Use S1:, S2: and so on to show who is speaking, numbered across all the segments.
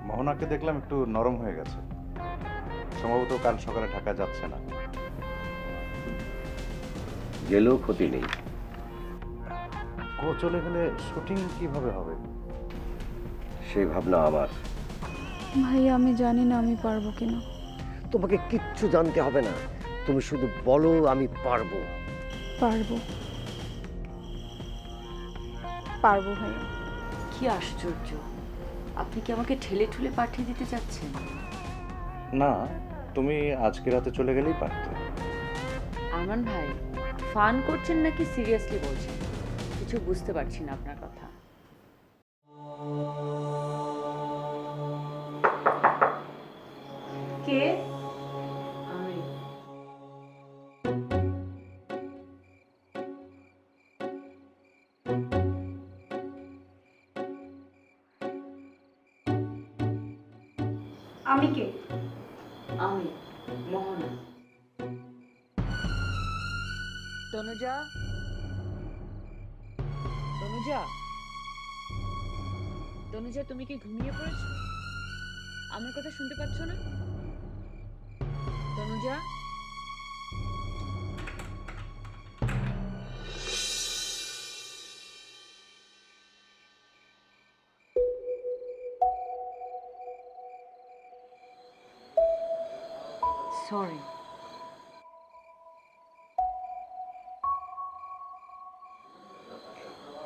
S1: মোহনাকে দেখলাম একটু নরম হয়ে গেছে, সম্ভবত কাল সকালে ঢাকা যাচ্ছে না।
S2: গেলেও ক্ষতি নেই।
S1: ও চলে গেলে শুটিং কিভাবে হবে?
S2: সেই ভাবনা আমার।
S3: ভাইয়া আমি জানি না আমি পারবো কিনা।
S2: তোমাকে কিচ্ছু জানতে হবে না, তুমি শুধু বলো আমি পারবো।
S3: পারবো পারবো ভাইয়া।
S4: কি আশ্চর্য, আপনি কি আমাকে ঠেলে ঠুলে পাঠিয়ে দিতে চাচ্ছেন?
S1: না, তুমি আজকে রাতে চলে গেলেই পারতে।
S4: আরমান ভাই, ফান করছেন নাকি সিরিয়াসলি বলছেন? কিছু বুঝতে পারছি না আপনার কথা। কে? আমি।
S3: আমি কে?
S4: আমি মোহনা। তনুজা, তনুজা, তনুজা, তুমি কি ঘুমিয়ে পড়েছো? আমার কথা শুনতে পাচ্ছ না? তনুজা, সরি।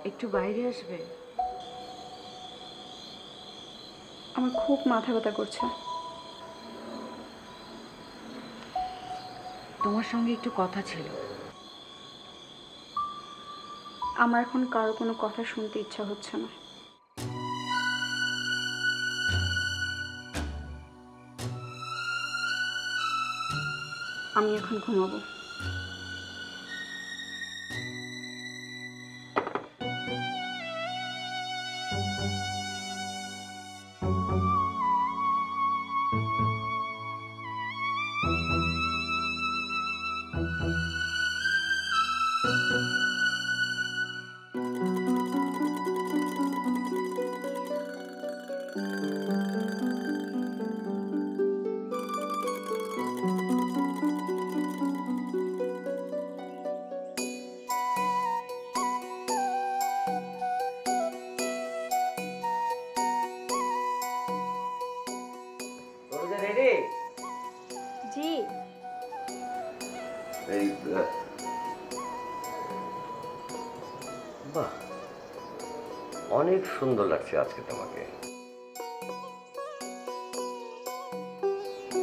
S4: একটু বাইরে আসবে?
S3: আমার খুব মাথা ব্যথা করছে।
S4: তোমার সঙ্গে একটু কথা ছিল।
S3: আমার এখন কারো কোনো কথা শুনতে ইচ্ছা হচ্ছে না। আমি এখন ঘুমাবো।
S2: রেডি?
S3: জি।
S2: এই বাহ, অনেক সুন্দর লাগছে আজকে তোমাকে।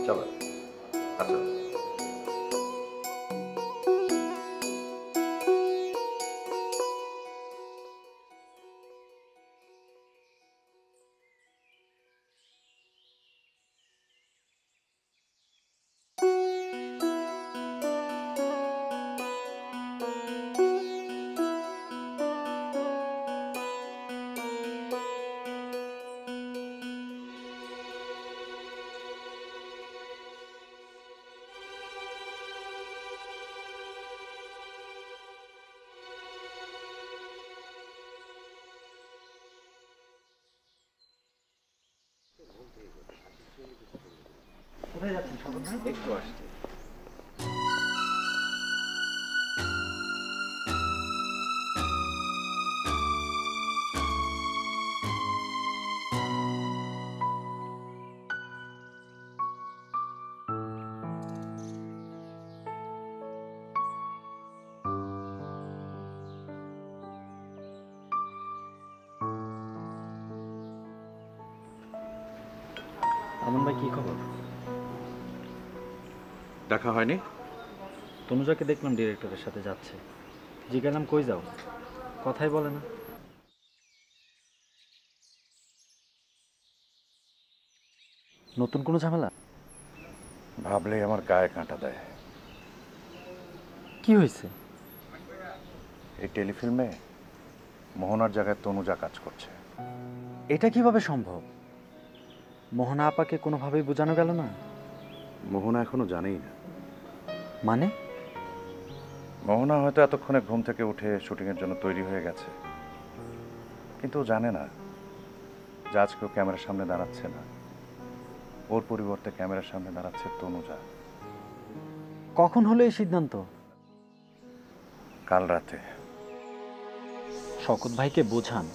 S2: চলো আসো।
S5: কোথায় যাচ্ছেন স্বপন ভাই?
S2: একটু আসছি।
S5: আরমান ভাই কি খবর?
S1: দেখা হয়নি?
S5: তনুজাকে দেখলাম ডিরেক্টরের সাথে যাচ্ছে। জিজ্ঞাসলাম কই যাও, কথাই বলে না। নতুন কোনো ঝামেলা?
S1: ভাবলেই আমার গায়ে কাঁটা দেয়।
S5: কি হয়েছে?
S1: এই টেলিফিল্মে মোহনার জায়গায় তনুজা কাজ করছে।
S5: এটা কিভাবে সম্ভব? মোহনা আপাকে কোনোভাবেই বোঝানো গেল না?
S1: মোহনা এখনো জানেই না।
S5: মানে?
S1: মোহনা হয়তো এতক্ষণে ঘুম থেকে উঠে শুটিংয়ের জন্য তৈরি হয়ে গেছে, কিন্তু ও জানে না যে আজকেও ক্যামেরার সামনে দাঁড়াচ্ছে না। ওর পরিবর্তে ক্যামেরার সামনে দাঁড়াচ্ছে তনুজা।
S5: কখন হলো এই সিদ্ধান্ত?
S1: কাল রাতে।
S5: শকত ভাইকে বোঝান,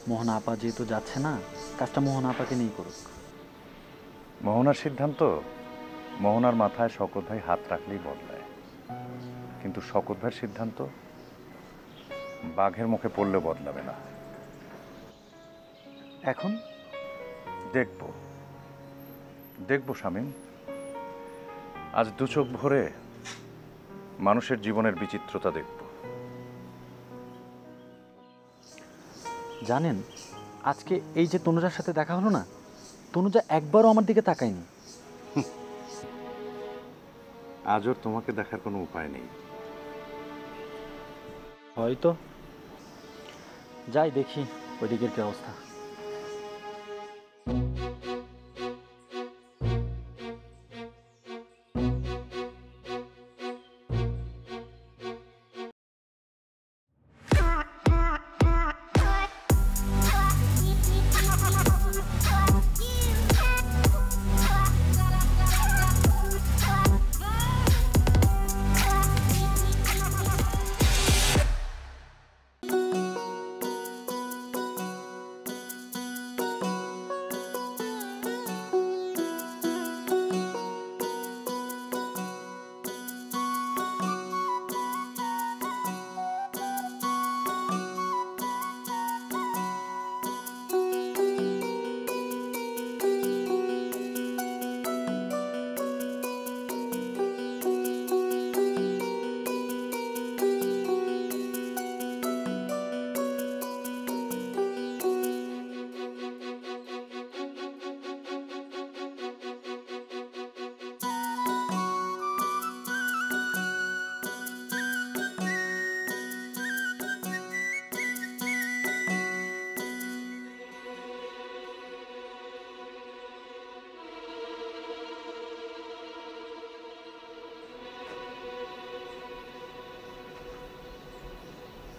S5: মোহনা আপা যেহেতু যাচ্ছে না, কাজটা মোহনা আপাকে নিয়েই করুক।
S1: মোহনার সিদ্ধান্ত, মোহনার মাথায় শকত ভাই হাত রাখলেই বদলায়, কিন্তু শকত ভাইয়ের সিদ্ধান্ত বাঘের মুখে পড়লে বদলাবে না।
S5: এখন
S1: দেখব দেখব শামীম, আজ দু চোখ ভরে মানুষের জীবনের বিচিত্রতা দেখব।
S5: জানেন, আজকে এই যে তনুজার সাথে দেখা হলো না, তনুজা একবারও আমার দিকে তাকায়নি।
S1: আজ ওর তোমাকে দেখার কোনো উপায় নেই।
S5: হয়তো। যাই দেখি ওইদিকের কি অবস্থা।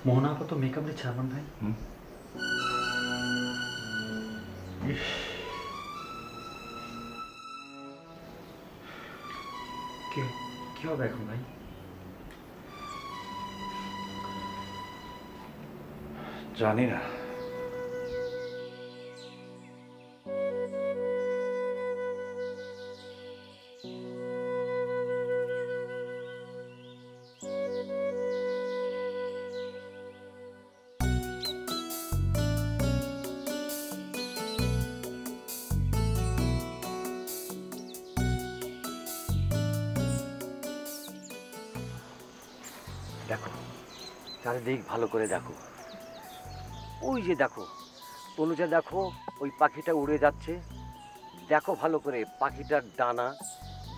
S5: মোহনা আপা তো মেকআপ দিচ্ছে আরমান ভাই। ইস, কি হবে এখন ভাই?
S1: জানি না।
S2: দেখো, চারিদিক ভালো করে দেখো। ওই যে দেখো তনুজা, দেখো ওই পাখিটা উড়ে যাচ্ছে। দেখো ভালো করে পাখিটার ডানা,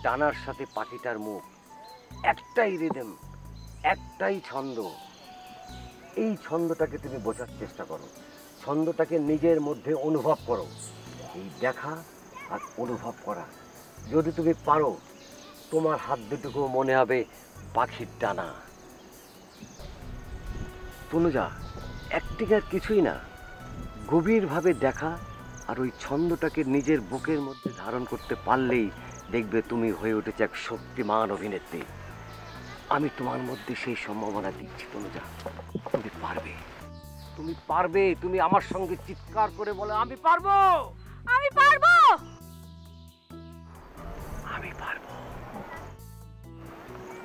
S2: ডানার সাথে পাখিটার মুখ, একটাই রিদম, একটাই ছন্দ। এই ছন্দটাকে তুমি বোঝার চেষ্টা করো, ছন্দটাকে নিজের মধ্যে অনুভব করো। এই দেখা আর অনুভব করা যদি তুমি পারো, তোমার হাত দুটুকু মনে হবে পাখির ডানা। তনুজা, অ্যাক্টিং আর কিছুই না, গভীরভাবে দেখা আর ওই ছন্দটাকে নিজের বুকের মধ্যে ধারণ করতে পারলেই দেখবে তুমি হয়ে উঠেছে এক শক্তিমান অভিনেত্রী। আমি তোমার মধ্যে সেই সম্ভাবনা দিচ্ছি তনুজা, তুমি পারবে, তুমি পারবে। তুমি আমার সঙ্গে চিৎকার করে বলো, আমি পারবো,
S4: আমি পারবো।
S2: আমি পারবো।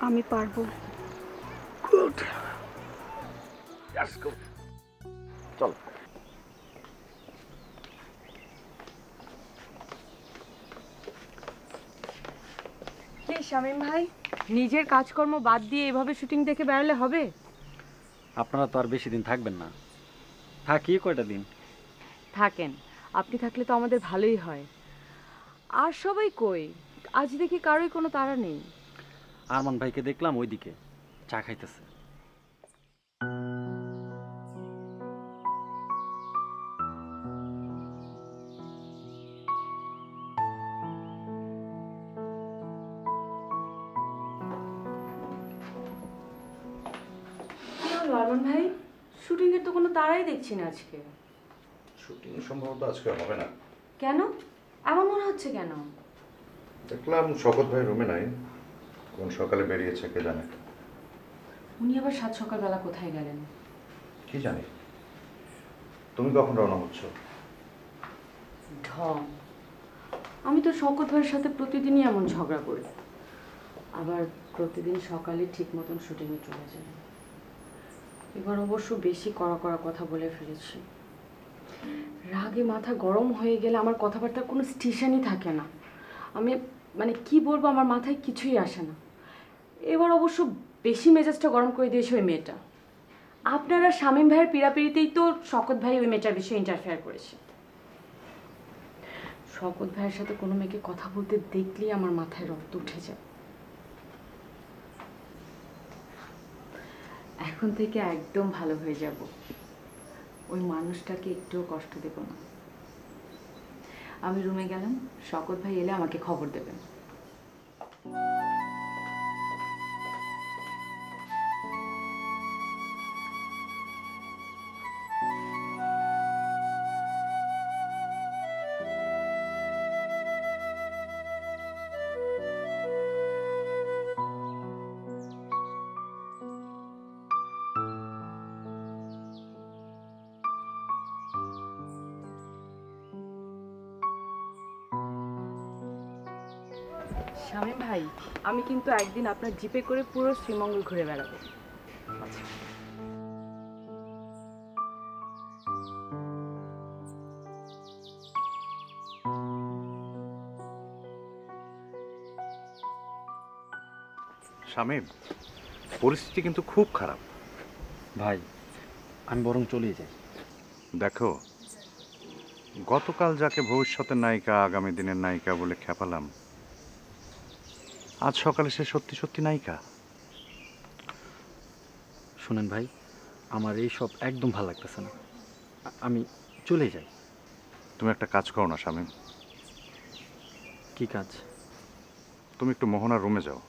S3: আমি পারবো।
S2: গুড, চলো।
S4: কি শামীম ভাই, নিজের কাজকর্ম বাদ দিয়ে এভাবে শুটিং দেখে বেরোলে হবে?
S5: আপনারা তো আর বেশি দিন থাকবেন না। থাকি কয়টা দিন।
S4: থাকেন, আপনি থাকলে তো আমাদের ভালোই হয়। আর সবাই কই? আজ দেখি কারোই কোনো তাড়া নেই।
S5: আরমান ভাইকে দেখলাম ওইদিকে চা খাইতেছে।
S4: কি হলো আরমান ভাই, শুটিং এর তো কোনো তাড়াই দেখছি না আজকে।
S1: শুটিং সম্ভবত আজকে হবে না।
S4: কেন? এমন মনে হচ্ছে কেন?
S1: দেখলাম শকত ভাই রুমে নাই, কোন সকালে বেরিয়েছে কে জানে।
S4: উনি আবার সাত সকালবেলা কোথায় গেলেন?
S1: কি জানি। তুমি কখন রওনা হচ্ছ?
S4: ঢং। আমি তো শওকত ভাইয়ের সাথে প্রতিদিনই এমন ঝগড়া করি, আবার প্রতিদিন সকালে ঠিক মতন শুটিংয়ে চলে যাই। এবার অবশ্য বেশি কড়া কড়া কথা বলে ফেলেছি। রাগে মাথা গরম হয়ে গেলে আমার কথাবার্তার কোনো স্টেশনই থাকে না। আমি মানে কি বলবো, আমার মাথায় কিছুই আসে না। এবার অবশ্য বেশি মেজাজটা গরম করে দিয়েছে ওই মেয়েটা। আপনারা শামীম ভাইয়ের পীড়াপিড়িতেই তো শওকত ভাই ওই মেয়েটার বিষয়ে ইন্টারফেয়ার করেছে। শওকত ভাইয়ের সাথে কোনো মেয়েকে কথা বলতে দেখলেই আমার মাথায় রক্ত উঠে যায়। এখন থেকে একদম ভালো হয়ে যাব, ওই মানুষটাকে একটুও কষ্ট দেব না। আমি রুমে গেলাম, শওকত ভাই এলে আমাকে খবর দেবেন। শামীম ভাই, আমি কিন্তু একদিন আপনার জিপে করে পুরো শ্রীমঙ্গল ঘুরে বেড়াবো।
S1: শামীম, পরিস্থিতি কিন্তু খুব খারাপ।
S5: ভাই আমি বরং চলেই যাই।
S1: দেখো, গতকাল যাকে ভবিষ্যতের নায়িকা, আগামী দিনের নায়িকা বলে খেপালাম, আজ সকালে সে সত্যি সত্যি নায়িকা।
S5: শুনেন ভাই, আমার এই সব একদম ভালো লাগতেছে না, আমি চলে যাই।
S1: তুমি একটা কাজ করো না শামীম,
S5: কি কাজ?
S1: তুমি একটু মোহনার রুমে যাও,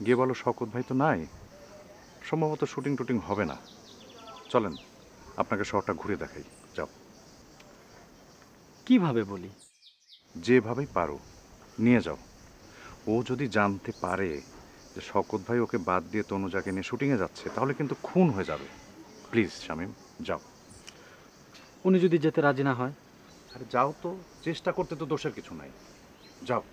S1: গিয়ে বলো শওকত ভাই তো নাই, সম্ভবত শুটিং টুটিং হবে না, চলেন আপনাকে শহরটা ঘুরে দেখাই। যাও।
S5: কিভাবে বলি?
S1: যেভাবেই পারো নিয়ে যাও। ও যদি জানতে পারে যে শওকত ভাই ওকে বাদ দিয়ে তনুজাকে নিয়ে শুটিংয়ে যাচ্ছে, তাহলে কিন্তু খুন হয়ে যাবে। প্লিজ শামীম, যাও।
S5: উনি যদি যেতে রাজি না হয়?
S1: আরে যাও তো, চেষ্টা করতে তো দোষের কিছু নাই, যাও।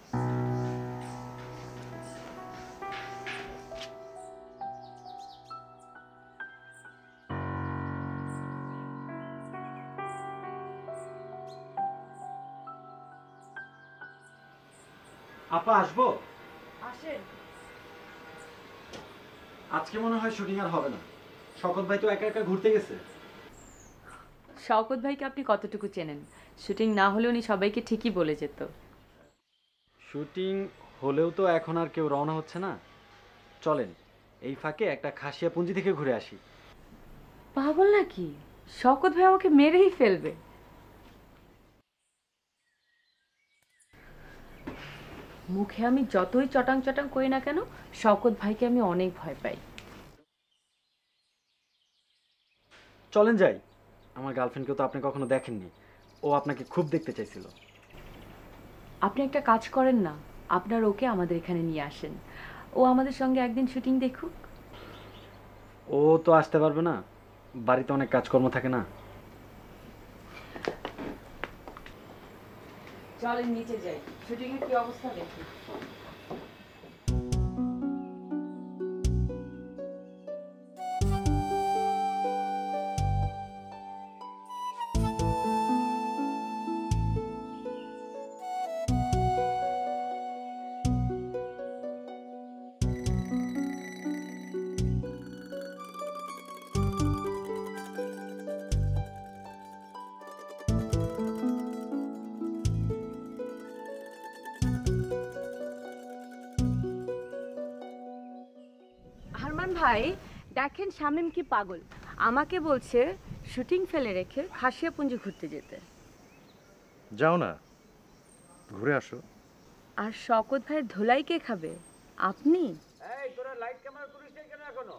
S5: আপা আসবো?
S4: আসেন।
S5: আজকে মনে হয় শুটিং আর হবে না, শওকত ভাই তো একা একা ঘুরতে গেছে।
S4: শওকত ভাইকে আপনি কতটুকু চেনেন? শুটিং না হলে উনি সবাইকে ঠিকই বলে যেত।
S5: শুটিং হলেও তো এখন আর কেউ রওনা হচ্ছে না। চলেন এই ফাঁকে একটা খাসিয়াপুঞ্জি থেকে ঘুরে আসি।
S4: পাগল নাকি? শওকত ভাই আমাকে মেরেই ফেলবে। মুখে আমি যতই চটাং চটাং করি না কেন, শওকত ভাইকে আমি অনেক ভয় পাই।
S5: চলেন যাই, আমার গার্লফ্রেন্ডকে তো আপনি কখনো দেখেননি, ও আপনাকে খুব দেখতে চাইছিল।
S4: আপনি একটা কাজ করেন না, আপনার ওকে আমাদের এখানে নিয়ে আসেন, ও আমাদের সঙ্গে একদিন শুটিং দেখুক।
S5: ও তো আসতে পারবে না, বাড়িতে অনেক কাজকর্ম থাকে না।
S4: চলেন নিচে যাই, শুটিং এর কি অবস্থা দেখি। আরমান ভাই, দেখেন শামীম কি পাগল, আমাকে বলছে শুটিং ফেলে রেখে খাসিয়াপুঞ্জি ঘুরতে যেতে।
S1: যাও না, ঘুরে আসো।
S4: আর শওকত ভাইয়ের ধোলাই কে খাবে? আপনি?
S2: এই তোরা লাইট ক্যামেরা করিস না কেন এখনো?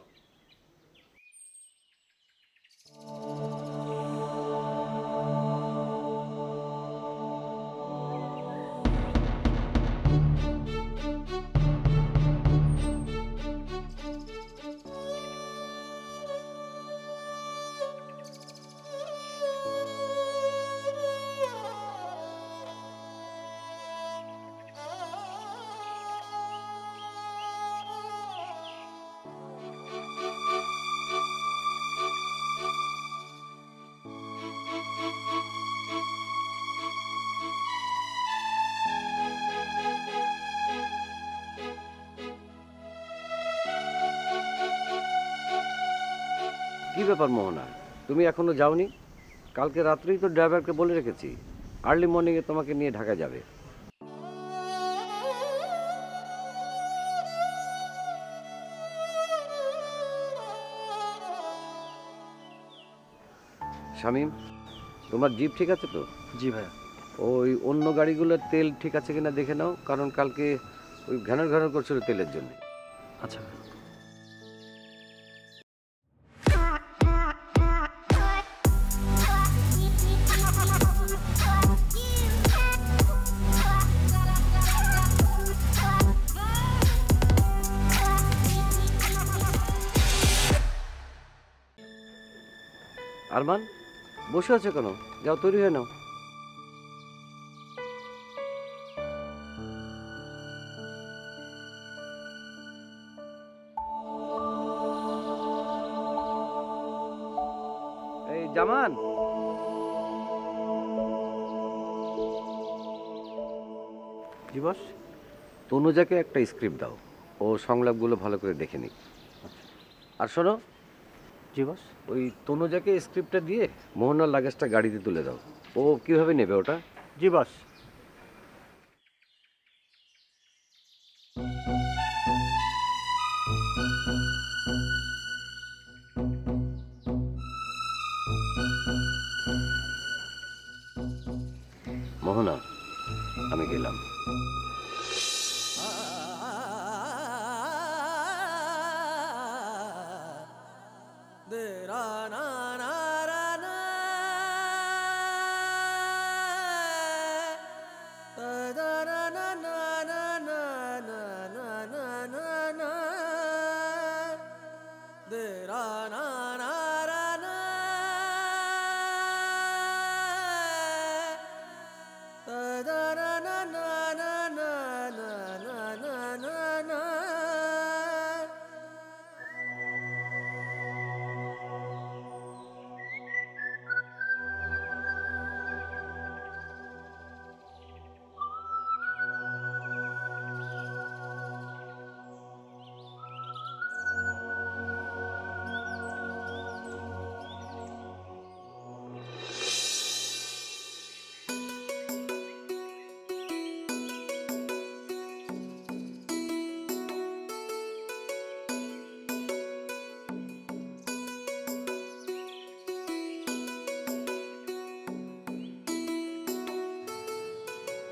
S2: ব্যাপার মোহনা, তুমি এখনো যাওনি? কালকে রাত্রেই তো ড্রাইভারকে বলে রেখেছি আর্লি মর্নিংয়ে তোমাকে নিয়ে ঢাকা যাবে। শামীম, তোমার জিপ ঠিক আছে তো?
S5: জি ভাইয়া।
S2: ওই অন্য গাড়িগুলোর তেল ঠিক আছে কিনা দেখে নাও, কারণ কালকে ওই ঘ্যানর ঘ্যানর করছিল তেলের জন্য।
S5: আচ্ছা।
S2: আরমান, বসে আছো কেন? যাও তৈরি হয়ে নাও। এই জামান, জি বস। তনুজাকে একটা স্ক্রিপ্ট দাও, ও সংলাপগুলো ভালো করে দেখে নিক। আর শোনো,
S5: জি বস।
S2: ওই তনুজাকে স্ক্রিপ্টটা দিয়ে মোহনার লাগেজটা গাড়িতে তুলে দাও। ও কিভাবে নেবে ওটা?
S5: জি বস।
S2: মোহনা, আমি গেলাম।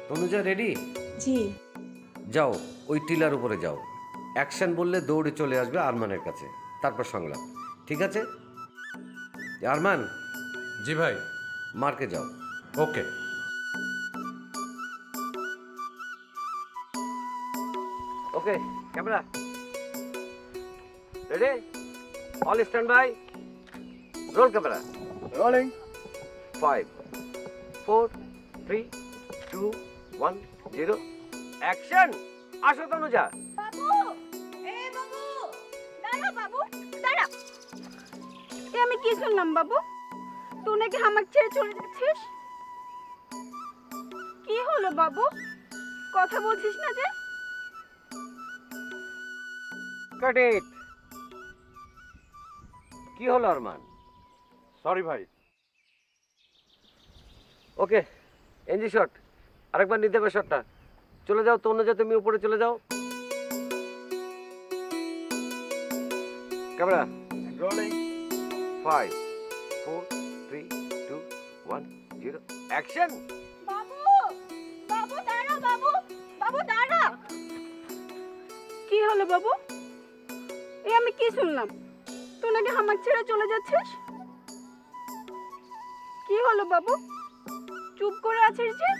S2: তনুজা রেডি?
S3: জি।
S2: যাও, ওই টিলার উপরে যাও। অ্যাকশন বললে দৌড়ে চলে আসবে আরমানের কাছে, তারপর সংলাপ। ঠিক আছে? আরমান,
S1: জি ভাই।
S2: মার্কে যাও।
S1: Okay.
S2: Okay, camera ready, all stand by, roll camera,
S1: rolling.
S2: 5 4 3 2 1 0 action. আসো তনুজা।
S3: বাবু, বাবু, দাঁড়া বাবু, দাঁড়া। আমি কি শুনলাম বাবু? তুই নাকি আমাকে ছেড়ে চলে যাচ্ছিস? কি হলো বাবু? কথা বলছিস না যে?
S2: কাট ইট। কি হলো আরমান?
S1: সরি ভাই।
S2: ওকে, এনজি শট। আরেকবার নিতে হবে শটটা। চলে যাও তনুজা, তুমি উপরে চলে যাও। Camera
S1: rolling.
S2: 5 4 3 2 1 0 অ্যাকশন।
S3: বাবু, বাবু দাঁড়া বাবু, বাবু দাঁড়া। কি হলো বাবু? আমি কি শুনলাম? তুই নাকি আমাকে ছেড়ে চলে যাচ্ছিস? কি হলো বাবু? চুপ করে আছিস যে?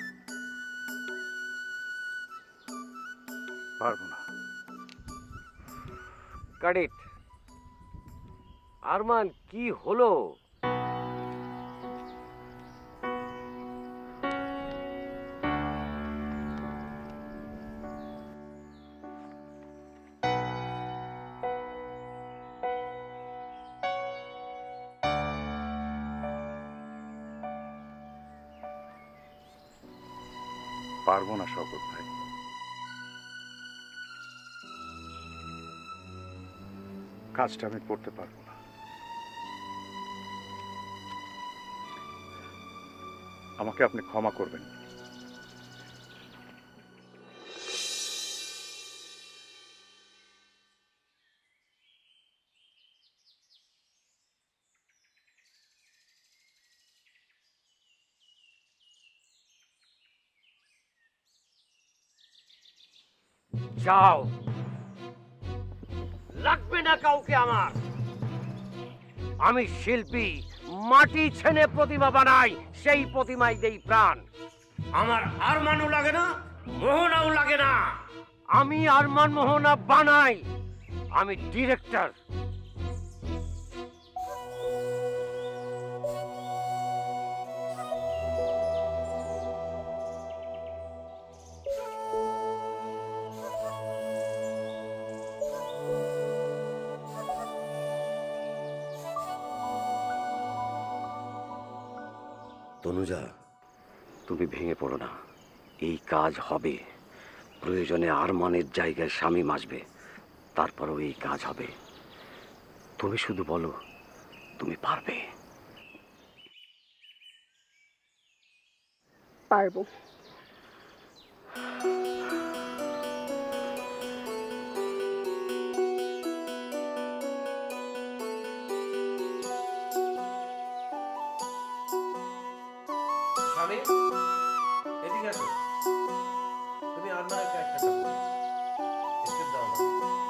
S1: পারবো না।
S2: কাট ইট। আরমান, কি হলো?
S1: পারবো না শওকত ভাই। কাজটা আমি করতে পারবো না। আমাকে আপনি ক্ষমা করবেন।
S2: যাও, লাগবে না কাউকে আমার। আমি শিল্পী, মাটি ছেনে প্রতিমা বানাই, সেই প্রতিমায় দেই প্রাণ। আমার আরমানও লাগে না, মোহনাও লাগে না। আমি আরমান মোহনা বানাই, আমি ডিরেক্টর। তনুজা, তুমি ভেঙে পড়ো না, এই কাজ হবে। প্রয়োজনে আরমানের জায়গায় শামীম আসবে, তারপরও এই কাজ হবে। তুমি শুধু বলো তুমি পারবে।
S3: পারবো।
S6: শামীম, এদিকে আসো। তুমি আরমানের ক্যারেক্টারটা করো। স্ক্রিপ্ট দাও আমাকে।